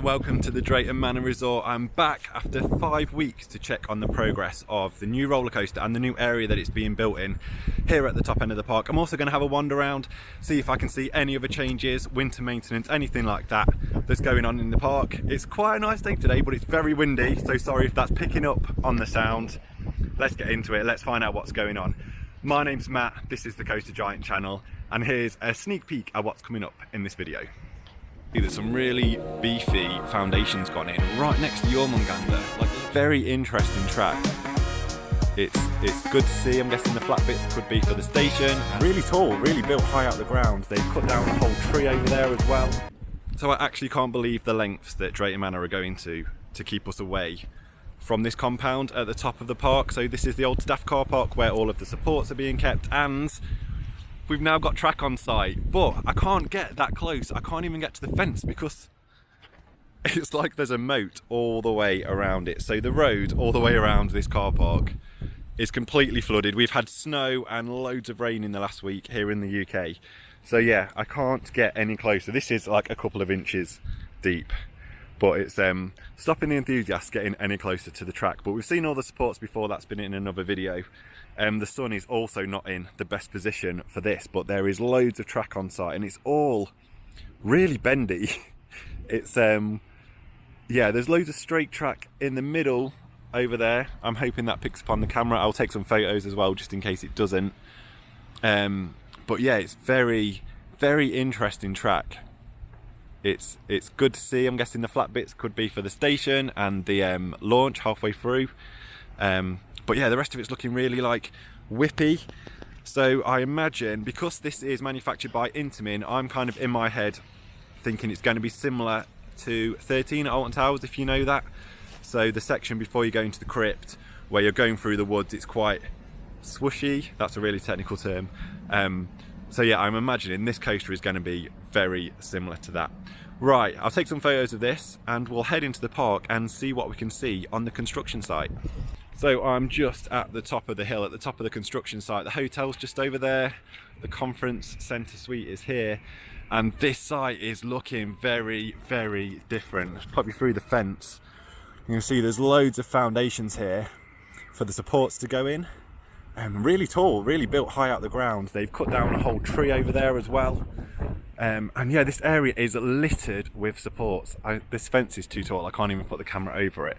Welcome to the Drayton Manor Resort. I'm back after 5 weeks to check on the progress of the new roller coaster and the new area that it's being built in here at the top end of the park. I'm also going to have a wander around, see if I can see any other changes, winter maintenance, anything like that that's going on in the park. It's quite a nice day today, but it's very windy, so sorry if that's picking up on the sound. Let's get into it, let's find out what's going on. My name's Matt, this is the Coaster Giant channel, and here's a sneak peek at what's coming up in this video. There's some really beefy foundations gone in right next to Jormungandr, like a very interesting track. It's good to see. I'm guessing the flat bits could be for the station. Really tall, really built high out the ground. They've cut down a whole tree over there as well. So I actually can't believe the lengths that Drayton Manor are going to keep us away from this compound at the top of the park. So this is the old staff car park where all of the supports are being kept, and we've now got track on site, but I can't get that close. I can't even get to the fence because it's like there's a moat all the way around it. So the road all the way around this car park is completely flooded. We've had snow and loads of rain in the last week here in the UK. So yeah, I can't get any closer. This is like a couple of inches deep, but it's stopping the enthusiasts getting any closer to the track. But we've seen all the supports before, that's been in another video. The sun is also not in the best position for this, but there is loads of track on site and it's all really bendy. It's yeah, there's loads of straight track in the middle over there. I'm hoping that picks up on the camera. I'll take some photos as well just in case it doesn't. But yeah, it's very interesting track. It's good to see. I'm guessing the flat bits could be for the station and the launch halfway through. But yeah, the rest of it's looking really like whippy. So I imagine because this is manufactured by Intamin, I'm kind of in my head thinking it's going to be similar to 13 at Alton Towers, if you know that. So the section before you go into the crypt where you're going through the woods, it's quite swooshy. That's a really technical term. So yeah, I'm imagining this coaster is going to be very similar to that. Right, I'll take some photos of this and we'll head into the park and see what we can see on the construction site. So I'm just at the top of the hill, at the top of the construction site. The hotel's just over there. The conference centre suite is here. And this site is looking very different. Let's pop you through the fence. You can see there's loads of foundations here for the supports to go in. Really tall, really built high out the ground. They've cut down a whole tree over there as well. And yeah, this area is littered with supports. This fence is too tall, I can't even put the camera over it.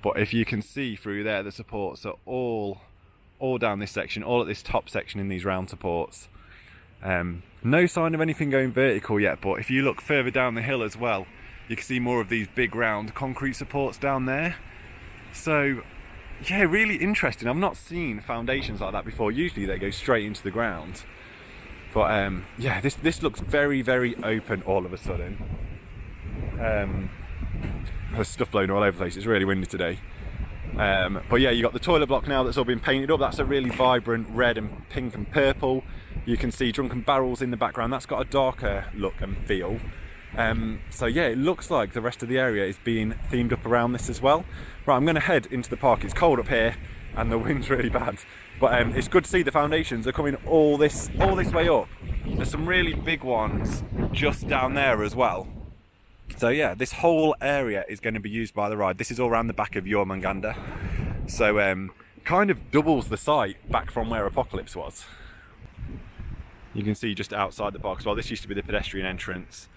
But if you can see through there, the supports are all down this section, all at this top section in these round supports. No sign of anything going vertical yet, but if you look further down the hill as well, you can see more of these big round concrete supports down there. So yeah, really interesting. I've not seen foundations like that before. Usually they go straight into the ground. But yeah, this looks very open all of a sudden. There's stuff blowing all over the place. It's really windy today. But yeah, you got the toilet block now that's all been painted up. That's a really vibrant red and pink and purple. You can see drunken barrels in the background. That's got a darker look and feel. So yeah, it looks like the rest of the area is being themed up around this as well. Right, I'm going to head into the park. It's cold up here and the wind's really bad. But it's good to see the foundations are coming all this way up. There's some really big ones just down there as well. So yeah, this whole area is going to be used by the ride. This is all around the back of Jormungandr. So kind of doubles the site back from where Apocalypse was. You can see just outside the park as well. This used to be the pedestrian entrance.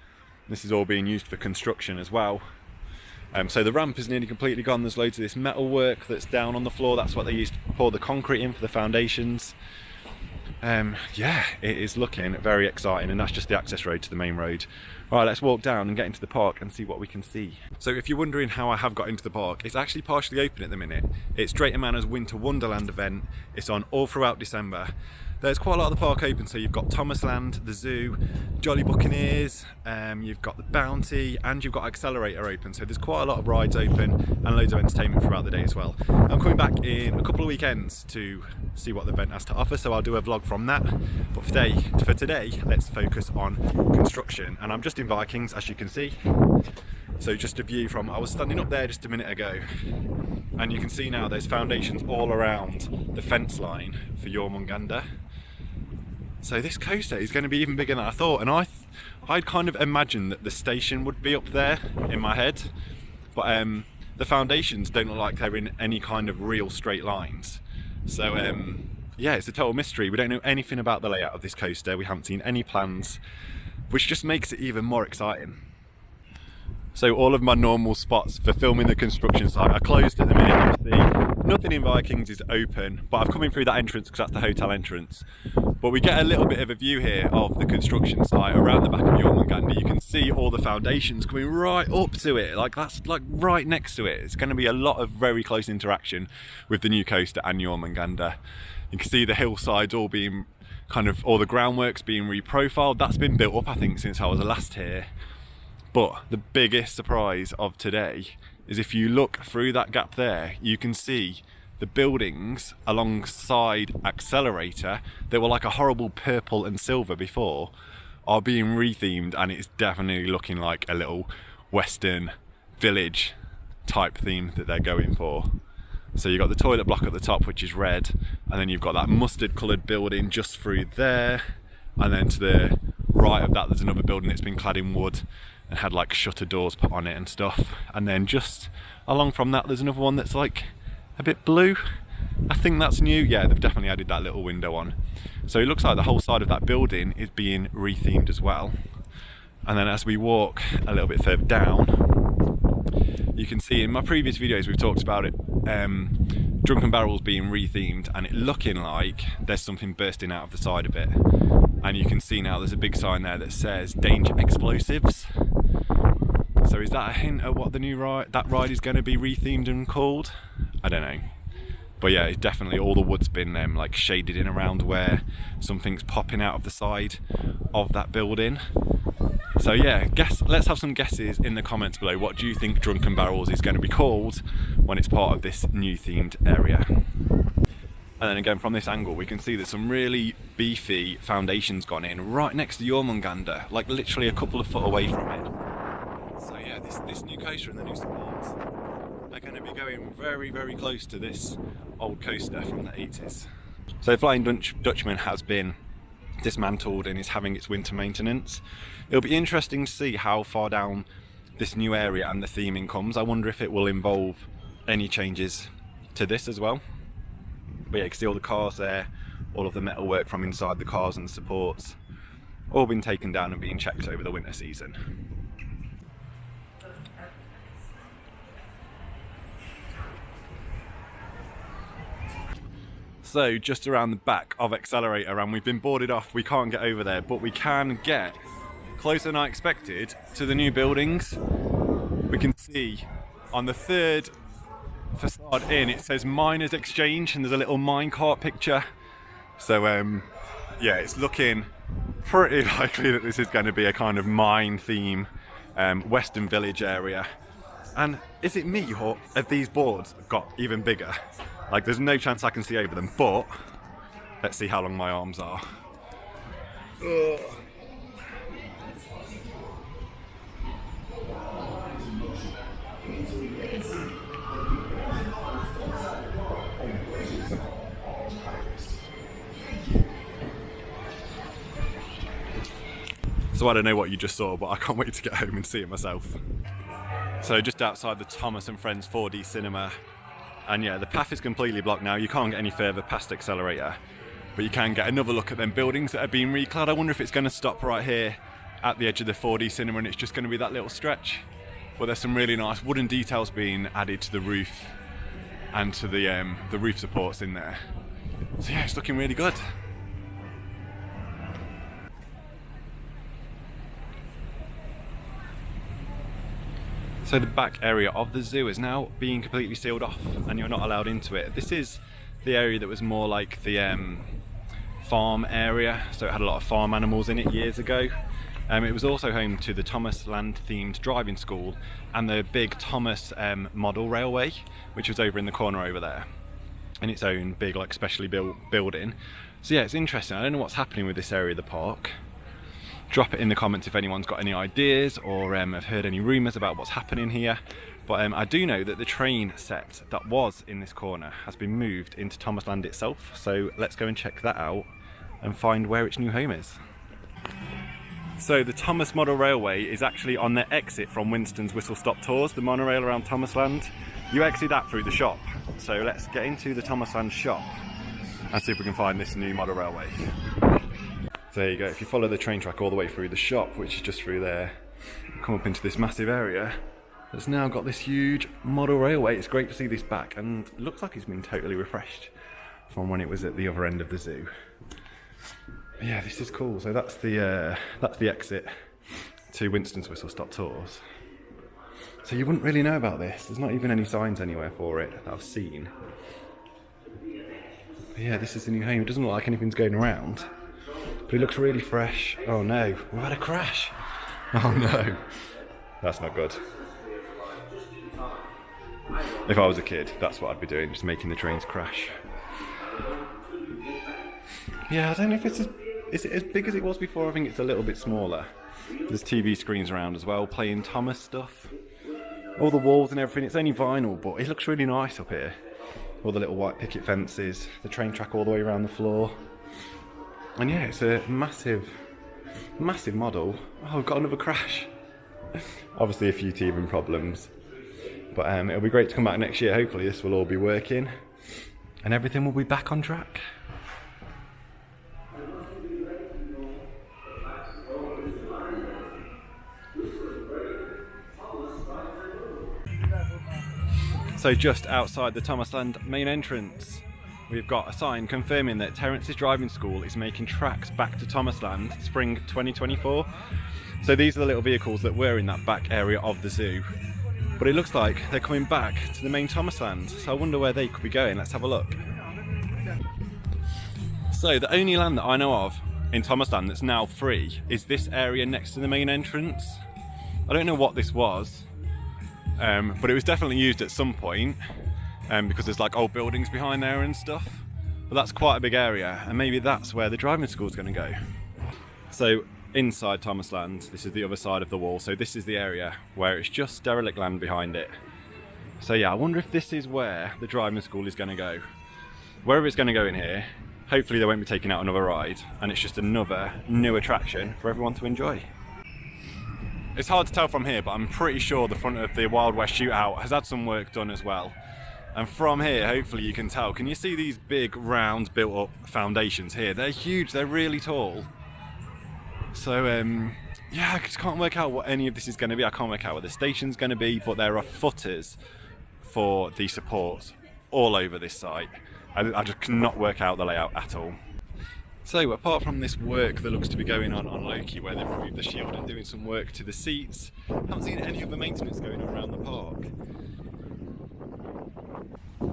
This is all being used for construction as well. So the ramp is nearly completely gone. There's loads of this metal work that's down on the floor. That's what they used to pour the concrete in for the foundations. Yeah, it is looking very exciting, and that's just the access road to the main road. Right, let's walk down and get into the park and see what we can see. So if you're wondering how I have got into the park, it's actually partially open at the minute. It's Drayton Manor's Winter Wonderland event. It's on all throughout December. There's quite a lot of the park open, so you've got Thomasland, the zoo, Jolly Buccaneers, you've got the Bounty, and you've got Accelerator open. So there's quite a lot of rides open and loads of entertainment throughout the day as well. I'm coming back in a couple of weekends to see what the event has to offer, so I'll do a vlog from that. But for today, let's focus on construction. And I'm just in Vikings, as you can see. So just a view from, I was standing up there just a minute ago, and you can see now there's foundations all around the fence line for Jormungandr. So this coaster is going to be even bigger than I thought, and I I'd kind of imagined that the station would be up there in my head, but the foundations don't look like they're in any kind of real straight lines. So yeah, it's a total mystery. We don't know anything about the layout of this coaster. We haven't seen any plans, which just makes it even more exciting. So all of my normal spots for filming the construction site are closed at the minute, obviously. Nothing in Vikings is open, but I've come in through that entrance because that's the hotel entrance. But we get a little bit of a view here of the construction site around the back of Jormungandr. You can see all the foundations coming right up to it, like that's like right next to it. It's going to be a lot of very close interaction with the new coaster and Jormungandr. You can see the hillsides all being kind of, all the groundworks being reprofiled. That's been built up, I think, since I was last here. But the biggest surprise of today is if you look through that gap there, you can see the buildings alongside Accelerator that were like a horrible purple and silver before are being rethemed, and it's definitely looking like a little Western village type theme that they're going for. So you've got the toilet block at the top, which is red, and then you've got that mustard coloured building just through there, and then to the right of that there's another building that's been clad in wood and had like shutter doors put on it and stuff, and then just along from that there's another one that's like a bit blue. I think that's new. Yeah, they've definitely added that little window on. So it looks like the whole side of that building is being rethemed as well. And then as we walk a little bit further down, you can see in my previous videos we've talked about it, Drunken Barrels being rethemed and it looking like there's something bursting out of the side of it. And you can see now there's a big sign there that says Danger Explosives. So is that a hint at what the new ride is going to be rethemed and called? I don't know. But yeah, definitely all the wood's been like shaded in around where something's popping out of the side of that building. So yeah, let's have some guesses in the comments below. What do you think Drunken Barrels is going to be called when it's part of this new themed area? And then again, from this angle, we can see that some really beefy foundations gone in right next to Jormungandr, like literally a couple of foot away from it. So yeah, this new coaster and the new supports are going to be going very, very close to this old coaster from the 80s. So Flying Dutchman has been dismantled and is having its winter maintenance. It'll be interesting to see how far down this new area and the theming comes. I wonder if it will involve any changes to this as well. But yeah, you can see all the cars there, all of the metalwork from inside the cars and the supports, all been taken down and being checked over the winter season. So just around the back of Accelerator, and we've been boarded off, we can't get over there, but we can get closer than I expected to the new buildings. We can see on the third facade in, it says Miners Exchange, and there's a little minecart picture. So yeah, it's looking pretty likely that this is going to be a kind of mine theme Western village area. And is it me, or have these boards got even bigger? Like, there's no chance I can see over them, but let's see how long my arms are. Ugh. So I don't know what you just saw, but I can't wait to get home and see it myself. So just outside the Thomas and Friends 4D cinema, and yeah, the path is completely blocked now. You can't get any further past Accelerator, but you can get another look at them buildings that are being reclad. I wonder if it's going to stop right here at the edge of the 4D cinema and it's just going to be that little stretch. But there's some really nice wooden details being added to the roof and to the roof supports in there. So yeah, it's looking really good. So the back area of the zoo is now being completely sealed off and you're not allowed into it. This is the area that was more like the farm area, so it had a lot of farm animals in it years ago. It was also home to the Thomas Land themed driving school and the big Thomas model railway, which was over in the corner over there, in its own big like specially built building. So yeah, it's interesting. I don't know what's happening with this area of the park. Drop it in the comments if anyone's got any ideas or have heard any rumours about what's happening here. But I do know that the train set that was in this corner has been moved into Thomas Land itself. So let's go and check that out and find where its new home is. So the Thomas Model Railway is actually on the exit from Winston's Whistle Stop Tours, the monorail around Thomasland. You exit that through the shop. So let's get into the Thomasland shop and see if we can find this new model railway. So there you go, if you follow the train track all the way through the shop, which is just through there, come up into this massive area that's now got this huge model railway. It's great to see this back, and it looks like it's been totally refreshed from when it was at the other end of the zoo. Yeah, this is cool. So that's the exit to Winston's Whistle Stop Tours. So you wouldn't really know about this. There's not even any signs anywhere for it that I've seen. But yeah, this is the new home. It doesn't look like anything's going around, but it looks really fresh. Oh no, we've had a crash. Oh no, that's not good. If I was a kid, that's what I'd be doing, just making the trains crash. Yeah, I don't know if is it as big as it was before? I think it's a little bit smaller. There's TV screens around as well, playing Thomas stuff. All the walls and everything, it's only vinyl, but it looks really nice up here. All the little white picket fences, the train track all the way around the floor. And yeah, it's a massive, massive model. Oh, we've got another crash. Obviously a few teething problems. But it'll be great to come back next year. Hopefully this will all be working and everything will be back on track. So just outside the Thomasland main entrance, we've got a sign confirming that Terence Driving School is making tracks back to Thomasland spring 2024. So these are the little vehicles that were in that back area of the zoo. But it looks like they're coming back to the main Thomasland. So I wonder where they could be going. Let's have a look. So the only land that I know of in Thomasland that's now free is this area next to the main entrance. I don't know what this was. But it was definitely used at some point because there's like old buildings behind there and stuff. But that's quite a big area, and maybe that's where the driving school is going to go. So inside Thomasland, this is the other side of the wall. So this is the area where it's just derelict land behind it. So yeah, I wonder if this is where the driving school is going to go. Wherever it's going to go in here, hopefully they won't be taking out another ride, and it's just another new attraction for everyone to enjoy. It's hard to tell from here, but I'm pretty sure the front of the Wild West Shootout has had some work done as well. And from here, hopefully you can tell. Can you see these big, round, built-up foundations here? They're huge, they're really tall. So, yeah, I just can't work out what any of this is going to be. I can't work out what the station's going to be, but there are footers for the supports all over this site. I just cannot work out the layout at all. So apart from this work that looks to be going on Loki, where they've removed the shield and doing some work to the seats, I haven't seen any other maintenance going on around the park.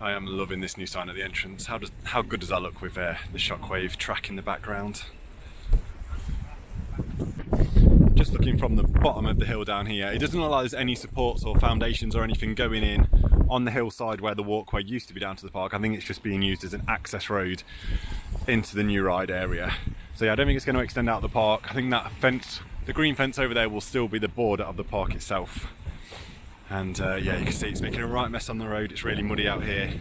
I am loving this new sign at the entrance. How good does that look with the shockwave track in the background? Just looking from the bottom of the hill down here, it doesn't look like there's any supports or foundations or anything going in on the hillside where the walkway used to be down to the park. I think it's just being used as an access road into the new ride area. So yeah, I don't think it's going to extend out the park. I think that fence, the green fence over there, will still be the border of the park itself. And yeah, you can see it's making a right mess on the road. It's really muddy out here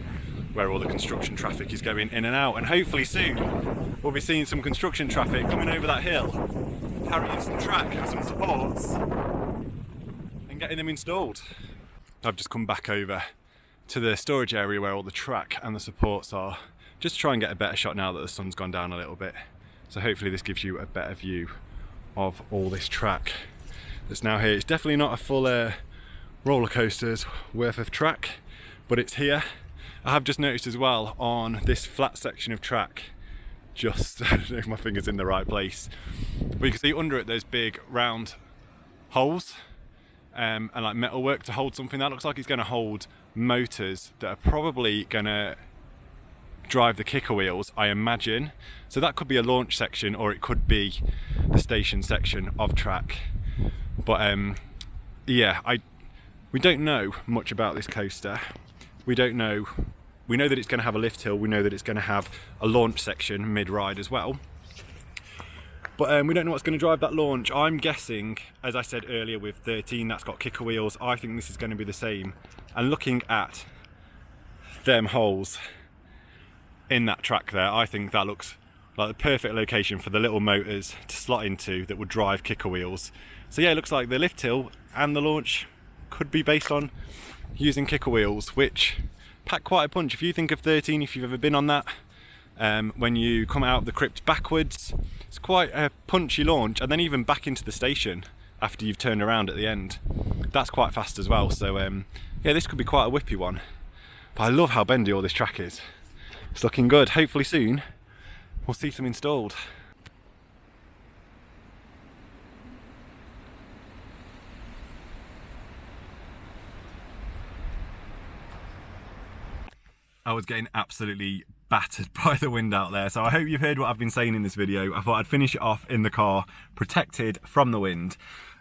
where all the construction traffic is going in and out. And hopefully soon we'll be seeing some construction traffic coming over that hill, carrying some track and some supports and getting them installed. I've just come back over to the storage area where all the track and the supports are, just to try and get a better shot now that the sun's gone down a little bit. So hopefully this gives you a better view of all this track that's now here. It's definitely not a full roller coaster's worth of track, but it's here. I have just noticed as well on this flat section of track, just, I don't know if my finger's in the right place, but you can see under it there's big round holes and like metalwork to hold something. That looks like it's going to hold motors that are probably going to drive the kicker wheels, I imagine. So that could be a launch section, or it could be the station section of track. But yeah, we don't know much about this coaster. We know that it's going to have a lift hill. We know that it's going to have a launch section mid-ride as well. But we don't know what's going to drive that launch. I'm guessing, as I said earlier, with 13 that's got kicker wheels, I think this is going to be the same. And looking at them holes in that track there, I think that looks like the perfect location for the little motors to slot into that would drive kicker wheels. So yeah, it looks like the lift hill and the launch could be based on using kicker wheels, which pack quite a punch. If you think of 13, if you've ever been on that, when you come out of the crypt backwards, it's quite a punchy launch, and then even back into the station after you've turned around at the end, that's quite fast as well. So yeah, this could be quite a whippy one, but I love how bendy all this track is. It's looking good. Hopefully soon we'll see some installed. I was getting absolutely battered by the wind out there, so I hope you've heard what I've been saying in this video. I thought I'd finish it off in the car, protected from the wind.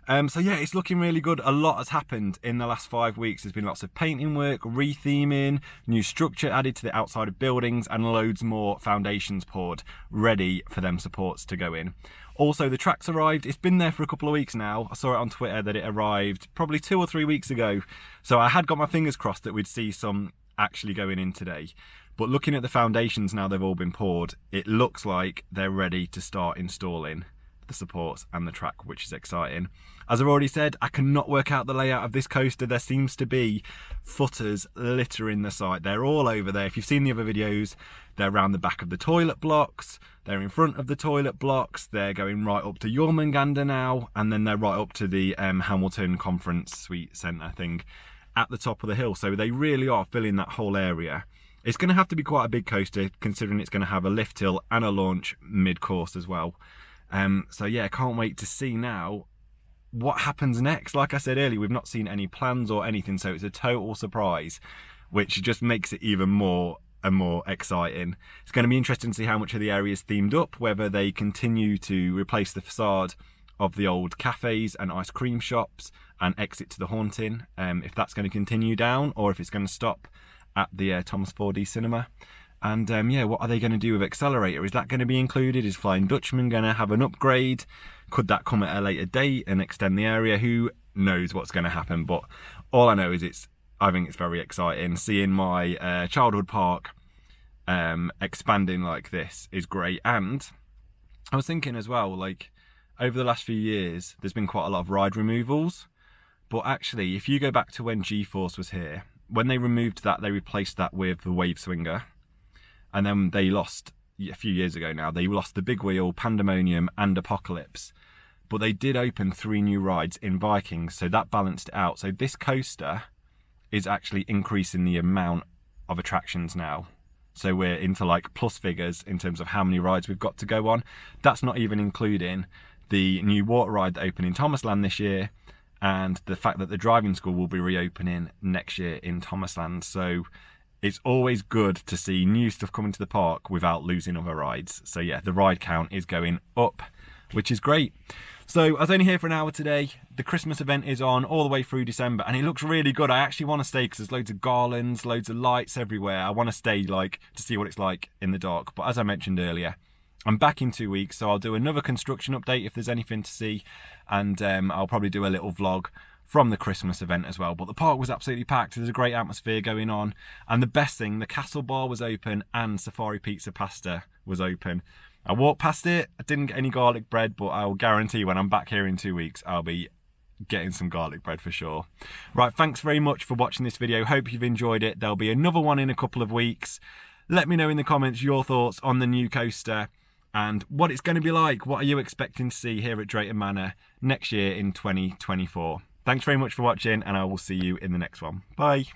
So yeah, it's looking really good. A lot has happened in the last 5 weeks. There's been lots of painting work, re-theming, new structure added to the outside of buildings, and loads more foundations poured, ready for them supports to go in. Also, the track's arrived. It's been there for a couple of weeks now. I saw it on Twitter that it arrived probably 2 or 3 weeks ago. So I had got my fingers crossed that we'd see some actually going in today. But looking at the foundations now they've all been poured, it looks like they're ready to start installing the supports and the track, which is exciting. As I've already said, I cannot work out the layout of this coaster. There seems to be footers littering the site. They're all over there. If you've seen the other videos, they're around the back of the toilet blocks, they're in front of the toilet blocks, they're going right up to Jormungandr now, and then they're right up to the Hamilton Conference Suite Centre thing at the top of the hill. So they really are filling that whole area. It's going to have to be quite a big coaster, considering it's going to have a lift hill and a launch mid-course as well. So yeah, can't wait to see now what happens next. Like I said earlier, we've not seen any plans or anything, so it's a total surprise, which just makes it even more and more exciting. It's going to be interesting to see how much of the area is themed up, whether they continue to replace the facade of the old cafes and ice cream shops and exit to the haunting, if that's going to continue down or if it's going to stop at the Thomas 4D cinema. And yeah, what are they going to do with Accelerator? Is that going to be included? Is Flying Dutchman going to have an upgrade? Could that come at a later date and extend the area? Who knows what's going to happen? But all I know is I think it's very exciting. Seeing my childhood park expanding like this is great. And I was thinking as well, like, over the last few years, there's been quite a lot of ride removals. But actually, if you go back to when G-Force was here, when they removed that, they replaced that with the Wave Swinger. And then they lost, a few years ago now, they lost the Big Wheel, Pandemonium and Apocalypse. But they did open 3 new rides in Vikings, so that balanced it out. So this coaster is actually increasing the amount of attractions now. So we're into like plus figures in terms of how many rides we've got to go on. That's not even including the new water ride that opened in Thomasland this year, and the fact that the driving school will be reopening next year in Thomasland. So it's always good to see new stuff coming to the park without losing other rides. So yeah, the ride count is going up, which is great. So I was only here for an hour today. The Christmas event is on all the way through December, and it looks really good. I actually want to stay because there's loads of garlands, loads of lights everywhere. I want to stay like to see what it's like in the dark. But as I mentioned earlier, I'm back in 2 weeks, so I'll do another construction update if there's anything to see, and I'll probably do a little vlog from the Christmas event as well. But the park was absolutely packed. There's a great atmosphere going on, and the best thing, the Castle Bar was open and Safari Pizza Pasta was open. I walked past it, I didn't get any garlic bread, but I'll guarantee when I'm back here in 2 weeks I'll be getting some garlic bread for sure. Right, thanks very much for watching this video. Hope you've enjoyed it. There'll be another one in a couple of weeks. Let me know in the comments your thoughts on the new coaster and what it's going to be like. What are you expecting to see here at Drayton Manor next year in 2024? Thanks very much for watching, and I will see you in the next one. Bye.